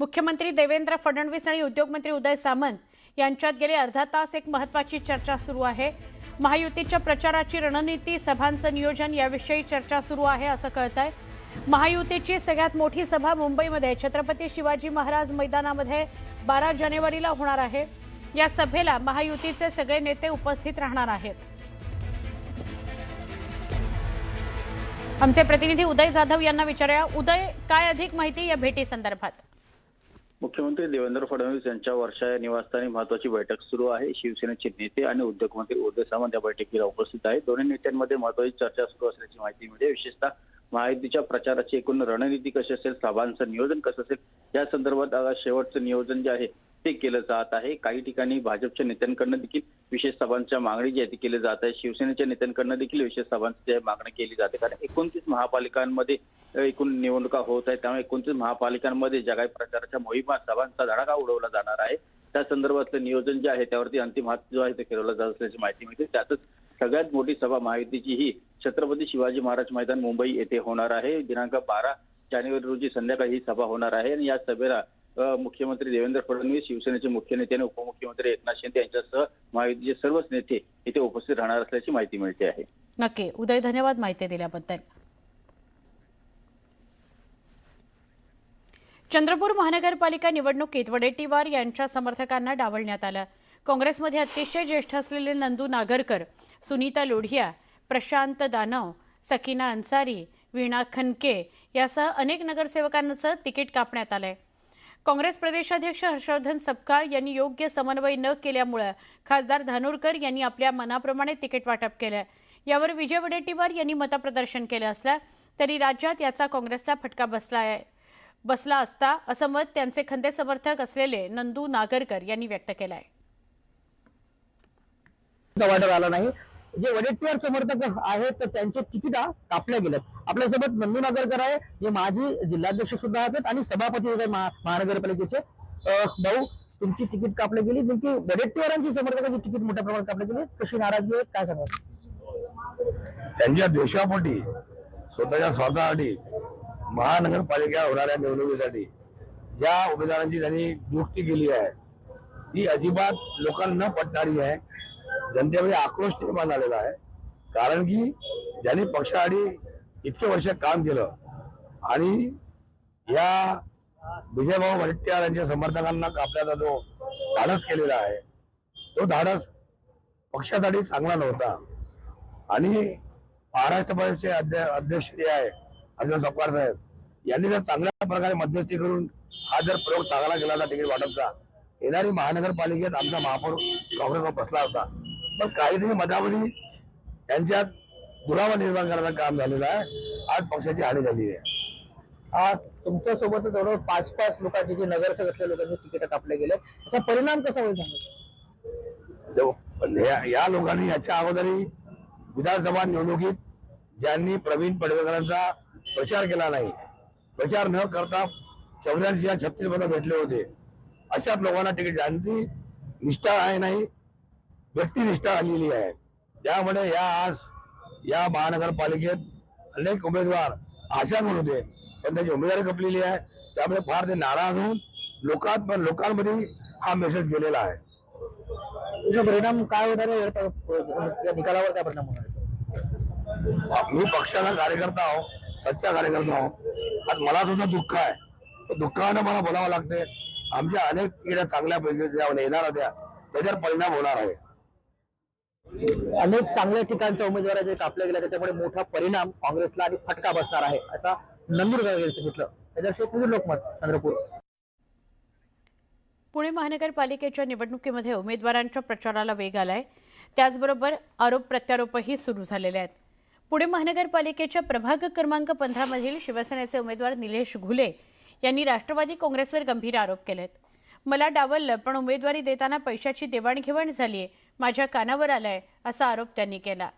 मुख्यमंत्री देवेंद्र फडणवीस आणि उद्योगमंत्री उदय सामंत यांच्यात गेले अर्धा तास एक महत्त्वाची चर्चा सुरू आहे। महायुतीच्या प्रचाराची रणनीती, सभांचं नियोजन याविषयी चर्चा सुरू आहे असं कळतंय। महायुतीची सगळ्यात मोठी सभा मुंबईमध्ये छत्रपती शिवाजी महाराज मैदानामध्ये 12 जानेवारीला होणार आहे। या सभेला महायुतीचे सगळे नेते उपस्थित राहणार आहेत। आमचे प्रतिनिधी उदय जाधव यांना विचारूया। उदय, काय अधिक माहिती या भेटी संदर्भात? मुख्यमंत्री देवेंद्र फडणवीस यांच्या वर्षा निवासस्थानी महत्वाची बैठक सुरू आहे। शिवसेनेचे नेते आणि उद्योगमंत्री उदय सामंत या बैठकीला उपस्थित आहेत। दोन्ही नेत्यांमध्ये महत्वाची चर्चा सुरू असल्याची माहिती मिळते। विशेषतः महायुतीच्या प्रचाराची एकूण रणनीती कशी असेल, सभांचं नियोजन कसं असेल, या संदर्भात शेवटचं नियोजन जे आहे ते केलं जात आहे। काही ठिकाणी भाजपच्या नेत्यांकडून देखील विशेष सभांच्या मागणी जी आहे ती केली जात आहे। शिवसेनेच्या नेत्यांकडून देखील विशेष सभांची मागणी केली जाते, कारण 29 महापालिकांमध्ये एकूण निवडणुका होत आहेत। त्यामुळे 29 महापालिकांमध्ये ज्या काही प्रचाराच्या मोहिमा, सभांचा धडाका उडवला जाणार आहे, त्या संदर्भातलं नियोजन जे आहे त्यावरती अंतिम हात जो आहे ते फिरवला जात असल्याची माहिती मिळते। त्यातच सगळ्यात मोठी सभा महायुतीची ही छत्रपती शिवाजी महाराज मैदान मुंबई येथे होणार आहे। दिनांक 12 जानेवारी रोजी संध्याकाळी ही सभा होणार आहे आणि या सभेला मुख्यमंत्री देवेंद्र फडणवीस, शिवसेनेचे मुख्य नेते आणि उपमुख्यमंत्री एकनाथ शिंदे यांच्यासह महायुतीचे सर्वच नेते इथे उपस्थित राहणार असल्याची माहिती मिळते आहे। नक्की उदय, धन्यवाद माहिती दिल्याबद्दल। चंद्रपूर महानगरपालिका निवडणुकीत वडेट्टीवार यांच्या समर्थकांना डावलण्यात आलं। काँग्रेसमध्ये अतिशय ज्येष्ठ असलेले नंदू नागरकर, सुनीता लोढिया, प्रशांत दानव, सकीना अन्सारी, वीणा खनके यासह अनेक नगरसेवकांचं तिकीट कापण्यात आलंय। काँग्रेस प्रदेशाध्यक्ष हर्षवर्धन सपकाळ यांनी योग्य समन्वय न केल्यामुळे खासदार धानोरकर यांनी आपल्या मनाप्रमाणे तिकीट वाटप केलं। यावर विजय वडेट्टीवार यांनी मतप्रदर्शन केलं असलं तरी राज्यात याचा काँग्रेसला फटका बसला असता असं मत त्यांचे खंदे समर्थक असलेले नंदू नागरकर यांनी व्यक्त केलं आहे। आला नाही, जे वडेट्टीवार समर्थक आहेत तर त्यांचे तिकीट कापले गेलेत। आपल्यासोबत नंदू नागरकर आहे, जे माजी जिल्हाध्यक्ष सुद्धा आहेत आणि सभापती महानगरपालिकेचे। भाऊ, तुमची तिकीट कापली गेली, नेमकी वडेट्टीवारांची समर्थकांची तिकीट मोठ्या प्रमाणात कापली गेली, कशी नाराजगी आहे, काय सांगा? त्यांच्या देशापोटी, स्वतःच्या स्वार्थासाठी, महानगरपालिका होणाऱ्या निवडणुकीसाठी ज्या उमेदवारांची त्यांनी नियुक्ती केली आहे ती अजिबात लोकांना न पटणारी आहे। जनतेमध्ये आक्रोश निर्माण झालेला आहे, कारण की ज्यांनी पक्षासाठी इतके वर्ष काम केलं आणि या विजयभाऊ वडेट्टीवार यांच्या समर्थकांना कापण्याचा जो धाडस केलेला आहे तो धाडस पक्षासाठी चांगला नव्हता। आणि महाराष्ट्र प्रदेशचे अध्यक्ष जे आहे हर्षवर्धन सपकाळ साहेब यांनी जर चांगल्या प्रकारे मध्यस्थी करून हा जर प्रयोग चांगला केला असता तिकीट वाटपचा, येणारी महानगरपालिकेत आमचा महापौर काँग्रेसवर बसला असता। पण काहीतरी मधामध्ये त्यांच्यात दुरावा निर्माण करण्याचं काम झालेलं आहे। आज पक्षाची हानी झाली आहे। तुमच्या सोबत जवळ 5-5 लोकांचे, जे नगरसेवक असलेल्या लोकांचे तिकीट कापले गेले, त्याचा परिणाम कसा होईल सांगा? या लोकांनी याच्या अगोदरही विधानसभा निवडणुकीत ज्यांनी प्रवीण पडवेकरांचा प्रचार केला नाही, प्रचार न करता 84 या 36 मध्ये भेटले होते, अशाच लोकांना तिकीट, ज्यांची निष्ठा आहे नाही, व्यक्तिनिष्ठा आलेली आहे। त्यामुळे या महानगरपालिकेत अनेक उमेदवार आशावादी होते, पण त्यांची उमेदवारी कपलेली आहे। त्यामुळे फार ते नाराज होऊन लोकांमध्ये हा मेसेज गेलेला आहे। त्याचा परिणाम काय होणार आहे, या निकालावर काय परिणाम होणार आहे? मी पक्षाचा कार्यकर्ता आहो, सच्चा कार्यकर्ता आहो। आज मला सुद्धा दुःख आहे, तो दुःखानं मला बोलावं लागते। आमच्या अनेक तिकीट चांगल्यापैकी येणार होत्या, त्याच्यावर परिणाम होणार आहे। अनेक चांगल्या ठिकाणच्या उमेदवारांचे कापले गेले, त्याच्यामुळे मोठा परिणाम काँग्रेसला आणि फटका बसणार आहे, असा नंदूरकर यांनी सांगितलं। त्याच्याशी लोकमत, चंद्रपूर। पुणे महानगरपालिकेच्या निवडणुकीमध्ये उमेदवारांच्या प्रचाराला वेग आलाय, त्याचबरोबर आरोप प्रत्यारोपही सुरू झालेले आहेत। पुणे महानगरपालिकेच्या प्रभाग क्रमांक 15 मधील शिवसेनेचे उमेदवार निलेश घुले यांनी राष्ट्रवादी काँग्रेसवर गंभीर आरोप केलेत। मला डावललं, पण उमेदवारी देताना पैशाची देवाणघेवाण झालीये, माझ्या कानावर आलाय, असा आरोप त्यांनी केला।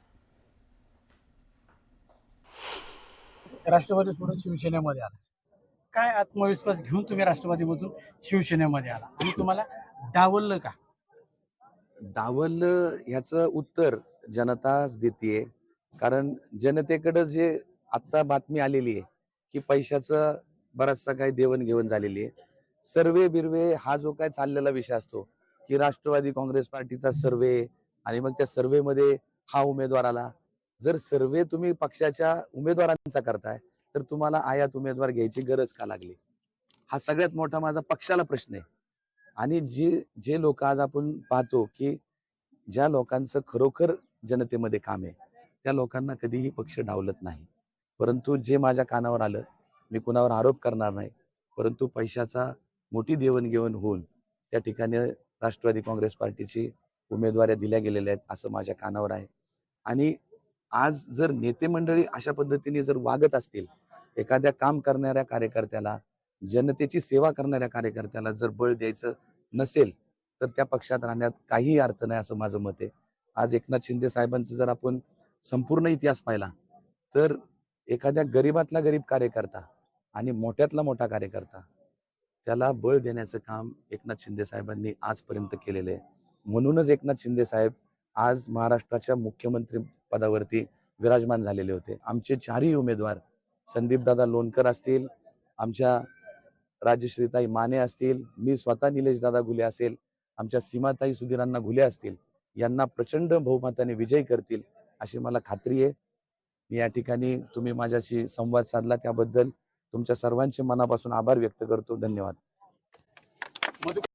राष्ट्रवादी सोडून शिवसेनेमध्ये आला, काय आत्मविश्वास घेऊन तुम्ही राष्ट्रवादीमधून शिवसेनेमध्ये आला आणि तुम्हाला डावललं का? डावललं ह्याचं उत्तर जनताच देते, कारण जनतेकडे जे आता बातमी आलेली आहे की पैशाचं बराचसा काही देवाणघेवाण झालेली आहे, सर्वे बिर्वे हा जो काय चाललेला विषय असतो की राष्ट्रवादी काँग्रेस पार्टीचा सर्वे आणि मग त्या सर्वे मध्ये हा उमेदवार आला. जर सर्वे तुम्ही पक्षाच्या उमेदवारांचा करताय तर तुम्हाला आयात उमेदवार घ्यायची गरज का लागली? हा सगळ्यात मोठा माझा पक्षाला प्रश्न आहे. आणि जे लोक आज आपण पाहतो की ज्या लोकांचं खरोखर जनतेमध्ये काम आहे त्या लोकांना कधीही पक्ष डावलत नाही. परंतु जे माझ्या कानावर आलं, मी कुणावर आरोप करणार नाही, परंतु पैशाचा मोठी देवाणघेवाण होऊन त्या ठिकाणी राष्ट्रवादी काँग्रेस पार्टीची उमेदवाऱ्या दिल्या गेलेल्या आहेत असं माझ्या कानावर आहे. आणि आज जर नेते मंडळी अशा पद्धतीने जर वागत असतील, एखाद्या काम करणाऱ्या कार्यकर्त्याला, जनतेची सेवा करणाऱ्या कार्यकर्त्याला जर बळ द्यायचं नसेल तर त्या पक्षात राहण्यात काहीही अर्थ नाही असं माझं मत आहे. आज एकनाथ शिंदे साहेबांचा जर आपण संपूर्ण इतिहास पाहिला तर एखाद्या गरीबातला गरीब कार्यकर्ता आणि मोठ्यातला मोठा कार्यकर्ता त्याला बळ देण्याचं काम एकनाथ शिंदे साहेबांनी आजपर्यंत केलेलं आहे. म्हणूनच एकनाथ शिंदे साहेब आज महाराष्ट्राच्या मुख्यमंत्री पदावरती विराजमान झालेले होते. आमचे चारही उमेदवार संदीपदादा लोणकर असतील, आमच्या राजश्रीताई माने असतील, मी स्वतः निलेशदादा घुले असेल, आमच्या सीमाताई सुधीरांना घुले असतील, यांना प्रचंड बहुमताने विजयी करतील अशी मला खात्री आहे. मी या ठिकाणी तुम्ही माझ्याशी संवाद साधला त्याबद्दल तुमच्या सर्वांचे मनापासून आभार व्यक्त करतो. धन्यवाद.